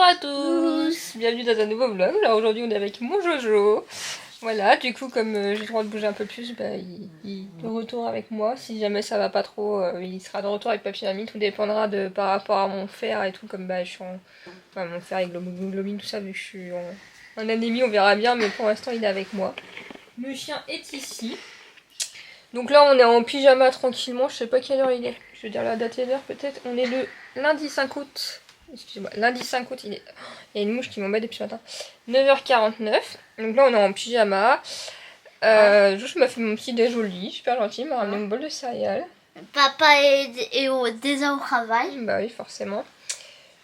à tous, bienvenue dans un nouveau vlog. Là aujourd'hui on est avec mon Jojo. Voilà, du coup comme j'ai le droit de bouger un peu plus, bah, il est de retour avec moi. Si jamais ça va pas trop, il sera de retour avec papy et mamie. Tout dépendra de par rapport à mon fer et tout, comme bah, je suis en... Enfin, mon fer avec l'hémoglobine, tout ça, vu que je suis en anémie, on verra bien, mais pour l'instant il est avec moi. Le chien est ici. Donc là on est en pyjama tranquillement, je sais pas quelle heure il est. Je veux dire la date et l'heure peut-être. On est le lundi 5 août. Excusez-moi, lundi 5 août, il y a une mouche qui m'embête depuis ce matin. 9h49. Donc là, on est en pyjama. Je m'a fait mon petit déj au lit, super gentil. Il m'a ramené mon bol de céréales. Papa est déjà au travail. Bah oui, forcément.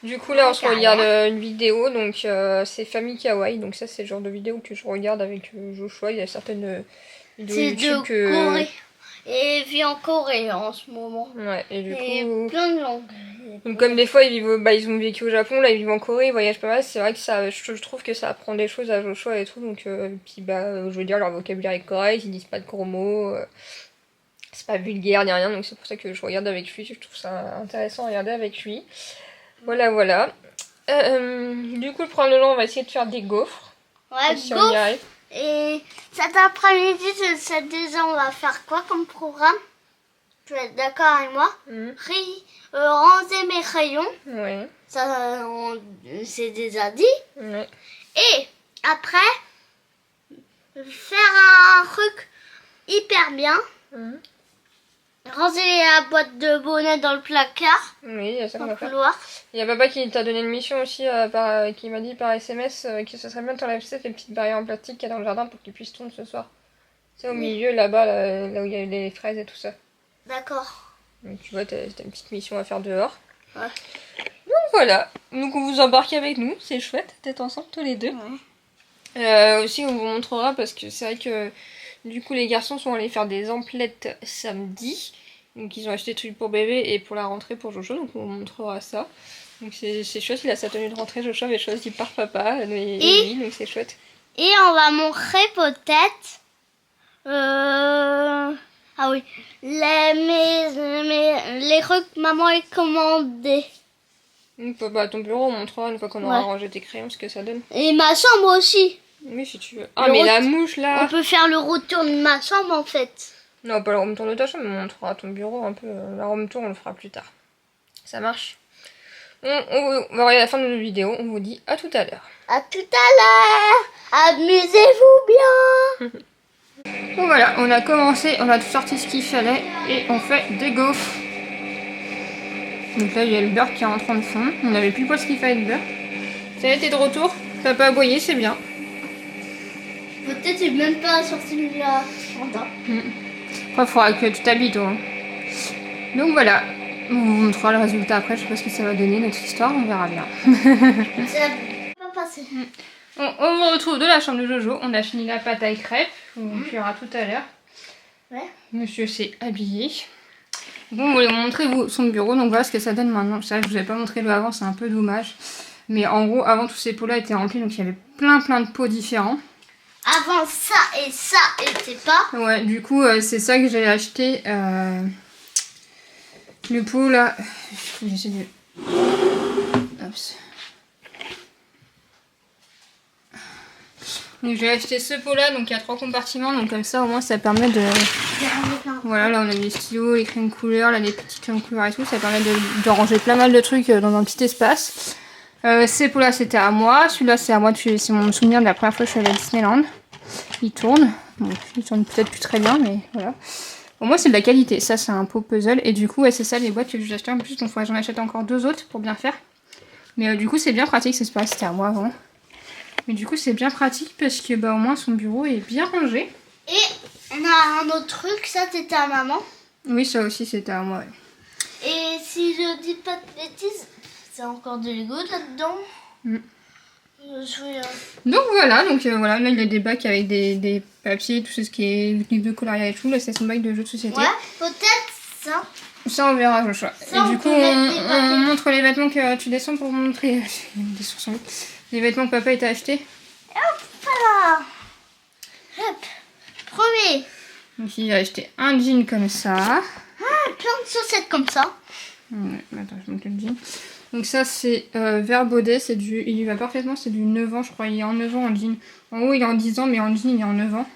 Du coup, là, on se regarde une vidéo. Donc, c'est Famille Kawaii. Donc, ça, c'est le genre de vidéo que je regarde avec Joshua. Il y a certaines vidéos YouTube que... Corée. Et il vit en Corée en ce moment. Ouais, et du coup... plein de langues. Donc comme des fois ils ont vécu au Japon, là ils vivent en Corée, ils voyagent pas mal, c'est vrai que ça, je trouve que ça apprend des choses à Joshua et tout, donc puis bah je veux dire leur vocabulaire est correct, ils disent pas de gros mots, c'est pas vulgaire ni rien, donc c'est pour ça que je regarde avec lui, je trouve ça intéressant à regarder avec lui. Voilà. Du coup le problème de jour on va essayer de faire des gaufres. Ouais, si on y arrive. Et cet après-midi, on va faire quoi comme programme? Tu es d'accord avec moi? Ranger mes crayons. Ouais. Ça, c'est déjà dit. Ouais. Et après, faire un truc hyper bien. Ranger la boîte de bonnet dans le placard. Oui, il y a ça qu'on va faire. Couloir. Il y a papa qui t'a donné une mission aussi, qui m'a dit par SMS que ce serait bien de t'enlèver les petites barrières en plastique qu'il y a dans le jardin pour qu'ils puissent tourner ce soir. C'est au milieu là-bas, là où il y a les fraises et tout ça. D'accord. Donc tu vois, t'as une petite mission à faire dehors. Ouais. Donc voilà, donc on vous embarque avec nous, c'est chouette d'être ensemble tous les deux. Ouais. Aussi on vous montrera parce que c'est vrai que du coup les garçons sont allés faire des emplettes samedi. Donc ils ont acheté des trucs pour bébé et pour la rentrée pour Jojo, donc on vous montrera ça. Donc c'est chouette, il a sa tenue de rentrée, Jojo avait choisi par papa et lui, donc c'est chouette. Et on va montrer peut-être... Ah oui, les trucs que maman a commandés. Donc bah, ton bureau on montrera une fois qu'on aura rangé tes crayons ce que ça donne. Et ma chambre aussi. Oui si tu veux. Ah mais la mouche là. On peut faire le retour de ma chambre en fait. Non pas le room tour de ta chambre, mais on montrera ton bureau un peu. La room tour on le fera plus tard. Ça marche. On va regarder la fin de notre vidéo, on vous dit à tout à l'heure. À tout à l'heure. Amusez-vous bien. Bon voilà, on a commencé, on a tout sorti ce qu'il fallait et on fait des gaufres. Donc là il y a le beurre qui est en train de fondre, on n'avait plus pas ce qu'il fallait de beurre. Ça a été de retour, ça n'a pas aboyé, c'est bien. Peut-être j'ai même pas sorti de la Fanta. Après il faudra que tu t'habilles toi. Donc voilà, on vous montrera le résultat après, je sais pas ce que ça va donner notre histoire, on verra bien. Ça va pas passer. On vous retrouve de la chambre de Jojo, on a fini la pâte à crêpes, on verra tout à l'heure. Ouais. Monsieur s'est habillé. Bon, on va vous montrer son bureau, donc voilà ce que ça donne maintenant. Ça, je vous avais pas montré le avant, c'est un peu dommage. Mais en gros, avant tous ces pots-là étaient remplis, donc il y avait plein de pots différents. Avant ça et ça était pas. Ouais, du coup, c'est ça que j'ai acheté. Le pot là. J'essaie de. Oups. Donc j'ai acheté ce pot là, donc il y a 3 compartiments, donc comme ça au moins ça permet de... Voilà, là on a les stylos, les crayons de couleur, là les petites crayons de couleur et tout, ça permet de ranger plein mal de trucs dans un petit espace. Ces pots là c'était à moi, celui-là c'est à moi, c'est mon souvenir de la première fois que je suis allée à Disneyland. Il tourne, bon, il tourne peut-être plus très bien, mais voilà. Au moins c'est de la qualité, ça c'est un pot puzzle, et du coup ouais, c'est ça les boîtes que j'ai achetées en plus, donc j'en achète encore 2 autres pour bien faire. Mais du coup c'est bien pratique, c'est pareil, c'était à moi avant. Mais du coup c'est bien pratique parce que bah au moins son bureau est bien rangé. Et on a un autre truc, ça c'était à maman. Oui ça aussi c'était à moi. Ouais. Et si je dis pas de bêtises, c'est encore de Lego là-dedans. Donc voilà, voilà, là il y a des bacs avec des papiers, tout ce qui est livre de coloriage et tout. Là c'est son bac de jeux de société. Ouais, peut-être ça. Ça on verra, Joshua. Et du coup on montre les vêtements que tu descends pour montrer les vêtements que papa t'a acheté. Hop là. Hop. Premier. Donc il a acheté un jean comme ça. Ah, plein de chaussettes comme ça. Ouais, attends, je monte le jean. Donc ça c'est Vert Baudet, il lui va parfaitement, c'est du 9 ans je crois, il est en 9 ans en jean. En haut il est en 10 ans mais en jean il est en 9 ans.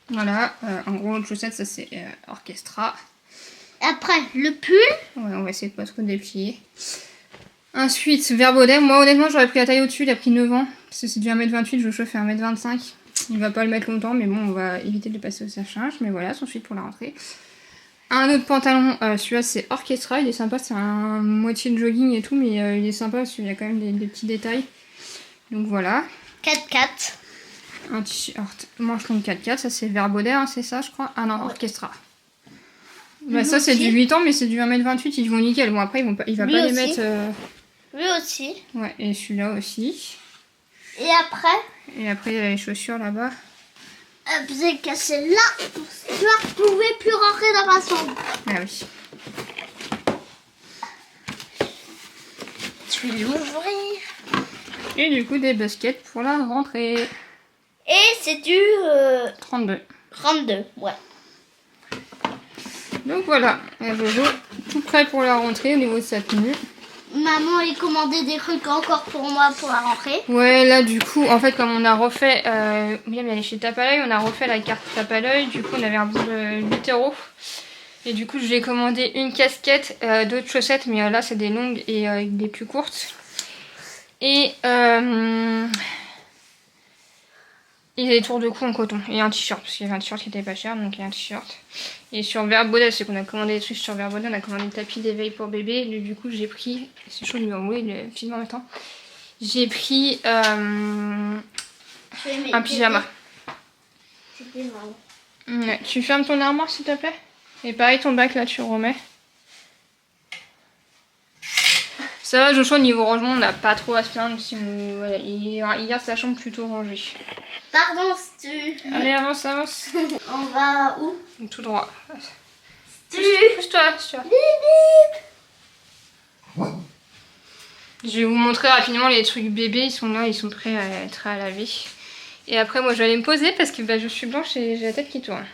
Voilà, en gros l'autre chaussette ça c'est Orchestra. Après, le pull. Ouais, on va essayer de pas trop déplier. Ensuite, Vert Baudet, moi honnêtement j'aurais pris la taille au-dessus, il a pris 9 ans. Parce que c'est du 1m28, Joshua fait 1m25. Il va pas le mettre longtemps mais bon on va éviter de le passer au sèche-linge. Mais voilà, son suite pour la rentrée. Un autre pantalon, celui-là c'est Orchestra, il est sympa, c'est un moitié de jogging et tout, mais il est sympa parce qu'il y a quand même des petits détails. Donc voilà. 4-4. Un t-shirt manche longue 4x4, ça c'est Vert Baudet, hein, c'est ça je crois. Ah non, ouais. Orchestra. Bah ça c'est du 8 ans mais c'est du 1m28, ils vont nickel. Bon après il va pas les mettre... Lui aussi. Ouais, et celui-là aussi. Et après il y a les chaussures là-bas. Vous avez cassé là. Tu ne pouvais plus rentrer dans ma chambre. Ah oui. Je vais l'ouvrir. Et du coup des baskets pour la rentrée. Et c'est du 32. 32, ouais. Donc voilà, Jojo, tout prêt pour la rentrée au niveau de sa tenue. Maman a commandé des trucs encore pour moi pour la rentrée. Ouais, là du coup, en fait, comme on a refait, William il allait chez Tape à l'œil, on a refait la carte Tape à l'œil, du coup on avait un bout de 8 €. Et du coup, je lui ai commandé une casquette, d'autres chaussettes, mais là c'est des longues et des plus courtes. Et des tours de cou en coton et un t-shirt, parce qu'il y avait un t-shirt qui était pas cher, donc il y a un t-shirt. Et sur Vert Baudet, c'est qu'on a commandé des trucs sur Vert Baudet, on a commandé le tapis d'éveil pour bébé. Et du coup, j'ai pris, c'est chaud de lui envoyer le film en même temps. J'ai pris un pyjama. Ouais, tu fermes ton armoire s'il te plaît. Et pareil, ton bac là, tu remets. Ça va, Joshua, niveau rangement, on n'a pas trop à se plaindre. Si voilà, il garde sa chambre plutôt rangée. Pardon, si tu... Allez, avance, avance. On va où? Tout droit. Pousse-toi. Pousse-toi. Je vais vous montrer rapidement les trucs bébés. Ils sont là, ils sont prêts à être à laver. Et après, moi, je vais aller me poser parce que je suis blanche et j'ai la tête qui tourne.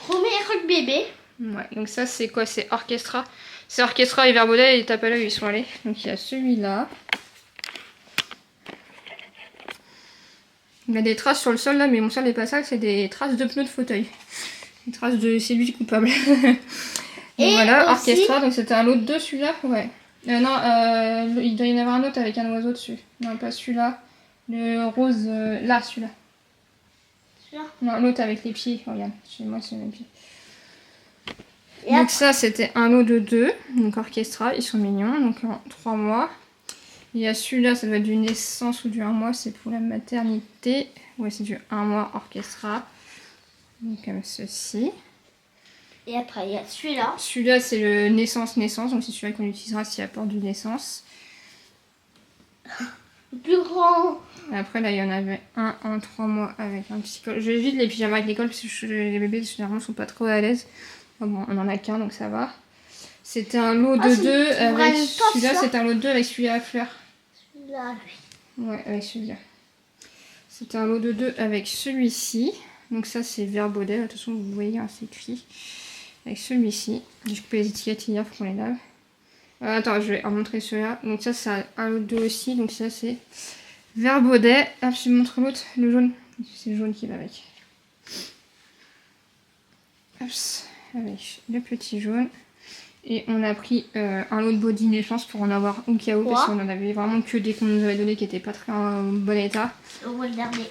Premier truc bébé. Ouais, donc ça, c'est quoi? C'est Orchestra. C'est Orchestra et Vert Baudet et Tape à l'œil, ils sont allés. Donc il y a celui-là. Il y a des traces sur le sol là, mais mon sol n'est pas sale, c'est des traces de pneus de fauteuil. Des traces de c'est lui le coupable. Et voilà, aussi... Orchestra, donc c'était un lot de 2 celui-là. Ouais. Non, il doit y en avoir un autre avec un oiseau dessus. Non, pas celui-là. Le rose, là, celui-là. Celui-là? Non, l'autre avec les pieds, regarde. Chez moi, c'est le même pied. Et donc ça c'était un lot de 2, donc Orchestra, ils sont mignons, donc en 3 mois. Il y a celui-là, ça doit être du naissance ou du 1 mois, c'est pour la maternité. Ouais, c'est du 1 mois Orchestra. Donc comme ceci. Et après il y a celui-là. Celui-là c'est le naissance, donc c'est celui-là qu'on utilisera s'il apporte du naissance. Le plus grand. Après là il y en avait un en 3 mois avec un petit col. Je évite les pyjamas avec l'école parce que les bébés généralement sont pas trop à l'aise. Oh bon, on en a qu'un donc ça va. C'était un lot de 2 avec celui-là, c'est un lot de 2 avec celui-là à fleurs. Celui-là, oui. Ouais, avec celui-là. C'était un lot de 2 avec celui-ci. Donc ça c'est Vert Baudet, de toute façon vous voyez, hein, c'est écrit. Avec celui-ci. J'ai coupé les étiquettes hier, faut qu'on les lave. Attends, je vais en montrer celui-là. Donc ça c'est un lot de 2 aussi, donc ça c'est Vert Baudet. Ah, je te montre l'autre, le jaune. C'est le jaune qui va avec. Hop. Avec le petit jaune. Et on a pris un lot de body naissance pour en avoir au cas où, parce qu'on en avait vraiment que des qu'on nous avait donné qui n'étaient pas très en bon état. Regardez.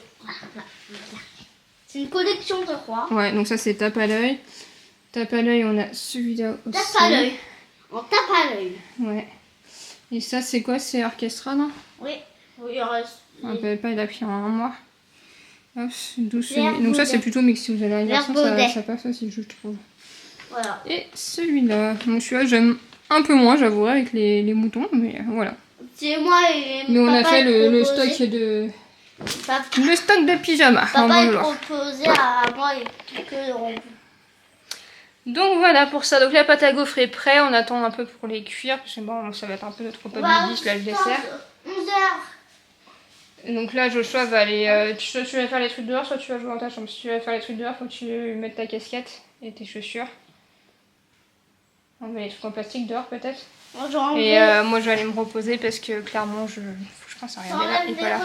C'est une collection de 3. Ouais, donc ça c'est Tape à l'œil. Tape à l'œil, on a celui-là aussi. Tape à l'œil. On tape à l'œil. Ouais. Et ça c'est quoi? C'est Orchestra, non? Oui. Oui, il reste. On peut pas, il a pris en 1 mois. Hop, donc ça c'est plutôt, mais si vous avez un garçon, ça passe aussi, je trouve. Voilà. Et celui-là. Donc celui-là j'aime un peu moins, j'avoue, avec les moutons, mais voilà. C'est moi et mais on a fait le stock de... Le stock de pyjama. Papa est proposé à moi et que on... Donc voilà pour ça. Donc la pâte à gaufres est prête. On attend un peu pour les cuire. Parce que bon, ça va être un peu notre repas de midi, là le dessert. 11h. Donc là Joshua va aller... soit tu vas faire les trucs dehors, soit tu vas jouer dans ta chambre. Si tu vas faire les trucs dehors, faut que tu mettes ta casquette et tes chaussures. On met les trucs en plastique dehors peut-être. Moi, j'en Et moi je vais aller me reposer parce que clairement je pense à regarder là et pas là.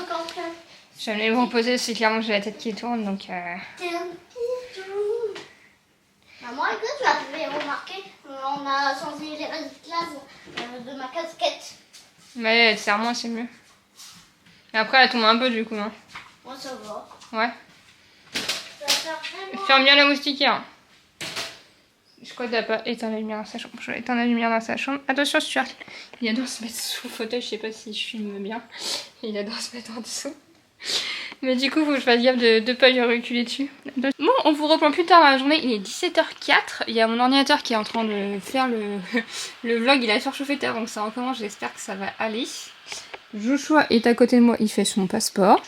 Je vais aller me reposer, c'est clairement que j'ai la tête qui tourne donc... Maman, écoute, tu avais remarqué, on a changé les réglages de ma casquette. Mais serre-moi, c'est mieux. Mais après elle tombe un peu du coup. Hein. Moi, ça va. Ouais. Ça va faire vraiment... Ferme bien la moustiquaire. Je crois que t'as pas éteint la lumière dans sa chambre. Je vais éteindre la lumière dans sa chambre. Attention, Stuart. Il adore se mettre sous le fauteuil. Je sais pas si je filme bien. Il adore se mettre en dessous. Mais du coup, faut que je fasse gaffe de ne pas lui reculer dessus. Bon, on vous reprend plus tard dans la journée. Il est 17h04. Il y a mon ordinateur qui est en train de faire le vlog. Il a surchauffé tard, donc ça recommence. J'espère que ça va aller. Joshua est à côté de moi. Il fait son passeport.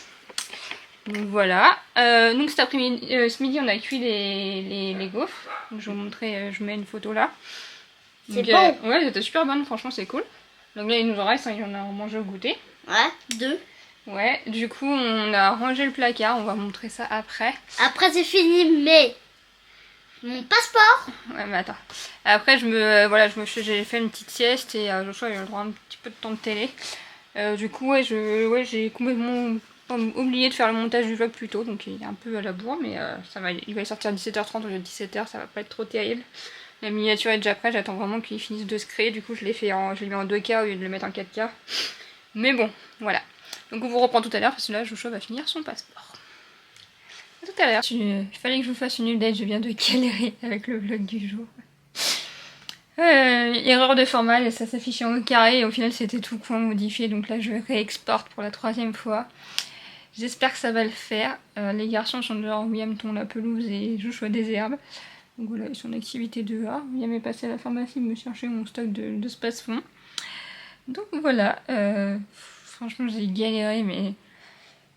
Donc voilà. Donc cet après-midi, ce midi, on a cuit les gaufres. Donc, je vais vous montrer, je mets une photo là. C'est Donc, bon. ouais, c'était super bonne, franchement, c'est cool. Donc là, il nous en reste, il y en a mangé au goûter. Ouais, 2. Ouais, du coup, on a rangé le placard, on va montrer ça après. Après, c'est fini, mais... Mon passeport. Ouais, mais attends. Après, j'ai fait une petite sieste et Joshua a eu le droit à un petit peu de temps de télé. Du coup, j'ai complètement oublié de faire le montage du vlog plus tôt, donc il est un peu à la bourre, mais ça va, il va sortir à 17h30 au lieu de 17h, ça va pas être trop terrible. La miniature est déjà prête, j'attends vraiment qu'il finisse de se créer, du coup je l'ai mis en 2K au lieu de le mettre en 4K. Mais bon, voilà. Donc on vous reprend tout à l'heure, parce que là Joshua va finir son passeport. À tout à l'heure. Il fallait que je vous fasse une update, je viens de galérer avec le vlog du jour. Erreur de format, et ça s'affichait en carré et au final c'était tout coin modifié, donc là je réexporte pour la 3e fois. J'espère que ça va le faire. Les garçons sont dehors, William tond la pelouse et Joshua des herbes. Donc voilà, ils sont en activité dehors. William est passé à la pharmacie me chercher mon stock de Space-Fond. Donc voilà, franchement j'ai galéré, mais...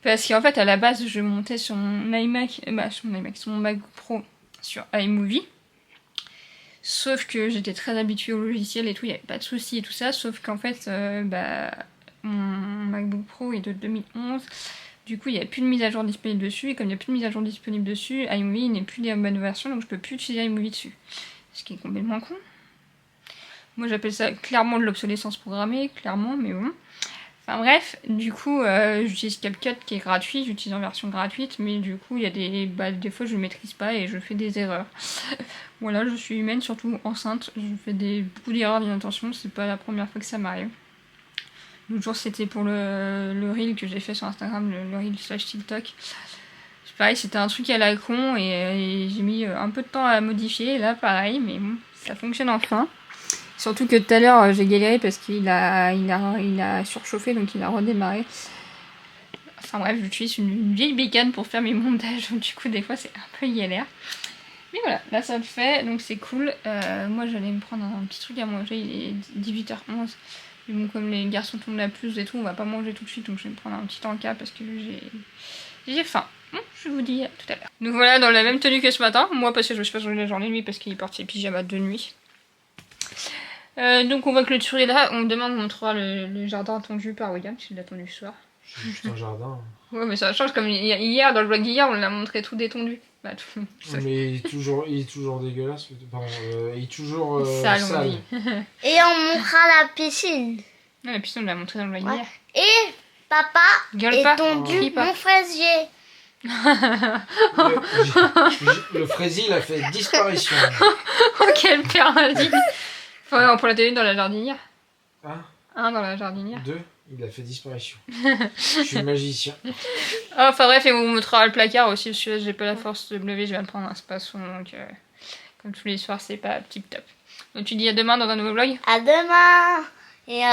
Parce qu'en fait à la base je montais sur mon iMac, sur mon MacBook Pro sur iMovie. Sauf que j'étais très habituée au logiciel et tout, il n'y avait pas de soucis et tout ça. Sauf qu'en fait, mon MacBook Pro est de 2011. Du coup, il n'y a plus de mise à jour disponible dessus. Et comme il n'y a plus de mise à jour disponible dessus, iMovie n'est plus des bonnes versions, donc je peux plus utiliser iMovie dessus. Ce qui est complètement con. Moi, j'appelle ça clairement de l'obsolescence programmée, clairement, mais bon. Enfin bref, du coup, j'utilise CapCut qui est gratuit, j'utilise en version gratuite, mais du coup, il y a des fois je ne maîtrise pas et je fais des erreurs. Voilà, je suis humaine, surtout enceinte, je fais beaucoup d'erreurs d'inattention, c'est pas la première fois que ça m'arrive. L'autre jour, c'était pour le reel que j'ai fait sur Instagram, le reel / TikTok. C'est pareil, c'était un truc à la con et j'ai mis un peu de temps à modifier, là pareil, mais bon, ça fonctionne enfin. Surtout que tout à l'heure j'ai galéré parce qu'il a surchauffé, donc il a redémarré. Enfin bref, j'utilise une vieille bécane pour faire mes montages, donc du coup des fois c'est un peu galère. Mais voilà, là ça le fait, donc c'est cool. Moi j'allais me prendre un petit truc à manger, il est 18h11. Mais bon, comme les garçons tombent la pelouse et tout, on va pas manger tout de suite, donc je vais me prendre un petit encas parce que j'ai faim. Bon, je vous dis à tout à l'heure. Donc voilà, dans la même tenue que ce matin, moi parce que je me suis pas changé la journée, lui parce qu'il porte ses pyjamas de nuit. Donc on va clôturer là, demain on montrera le jardin tondu par William, parce qu'il l'a tondu ce soir. C'est juste un jardin. Ouais mais ça change, comme hier, dans le vlog d'hier, on l'a montré tout détondu. Bah, tout. Mais il est toujours dégueulasse, pardon, il est toujours sale, sale. on dit. Et on montrera la piscine. Non, la piscine on l'a montré dans le vlog Ouais. d'hier. Et papa Gueule est pas. tondu Crie pas. mon fraisier. Le fraisier, il a fait disparition. Oh quel paradis. Enfin, on peut la tenir dans la jardinière. Hein? Un dans la jardinière. 2, il a fait disparition. Je suis magicien. Enfin bref, et on vous montrera le placard aussi, parce que j'ai pas la force de me lever, je viens de prendre un Space-Fond, donc comme tous les soirs, c'est pas tip top. Donc tu dis à demain dans un nouveau vlog. À demain. Et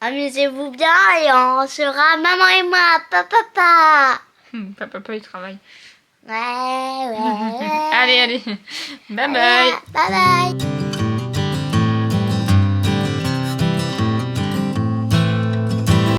amusez-vous bien et on sera maman et moi, papa. Papa, il travaille. Ouais. Allez, bye bye. Bye bye.